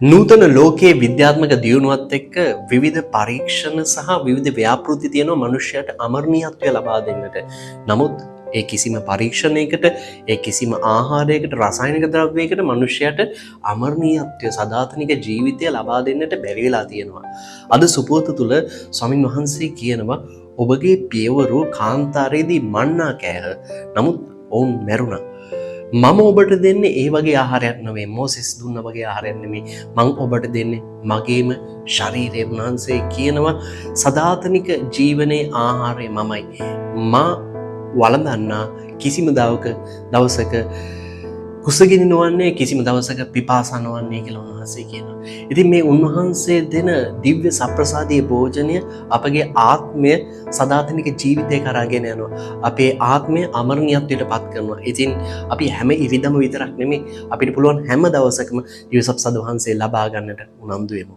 නූතන ලෝකයේ විද්‍යාත්මක දියුණුවත් එක්ක විවිධ පරීක්ෂණ සහ විවිධ ව්‍යාපෘති තියෙනවා මනුෂ්‍යයට අමරණීයත්වය ලබා දෙන්නට. නමුත් ඒ කිසිම පරීක්ෂණයකට ඒ කිසිම ආහාරයකට රසායනික ද්‍රව්‍යයකට මනුෂ්‍යයට අමරණීයත්වය සදාතනික ජීවිතය ලබා දෙන්නට බැරි වෙලා තියෙනවා. අද සුපුවත තුල ස්වාමින් වහන්සේ කියනවා ඔබගේ පියවරු කාන්තාරයේදී මන්නා කෑහ. නමුත් ඔවුන් මැරුණා. මම ඔබට දෙන්නේ ඒ වගේ ආහාරයක් නෙවෙයි මොසෙස් දුන්න වගේ ආහාරයක් නෙමෙයි මං ඔබට දෙන්නේ මගේම ශරීරය. උන්වහන්සේ කියනවා සදාතනික ජීවනයේ ආහාරය මමයි. මා වළඳන්නා කිසිම දවසක කුසගිනි නොවන්නේ කිසිම දවසක පිපාසා නොවන්නේ කියලා උන්වහන්සේ කියනවා. ඉතින් මේ උන්වහන්සේ දෙන දිව්‍ය සප්‍රසාදීය භෝජනය අපගේ ආත්මය සදාතනික ජීවිතය කරාගෙන යනවා. අපේ ආත්මය අමරණීයත්වයට පත් කරනවා. ඉතින් අපි හැම ඉරිදම විතරක් නෙමෙයි අපිට පුළුවන් හැම දවසකම දිව්‍ය සප්‍රසාද වහන්සේ ලබා ගන්නට උනන්දු වෙමු.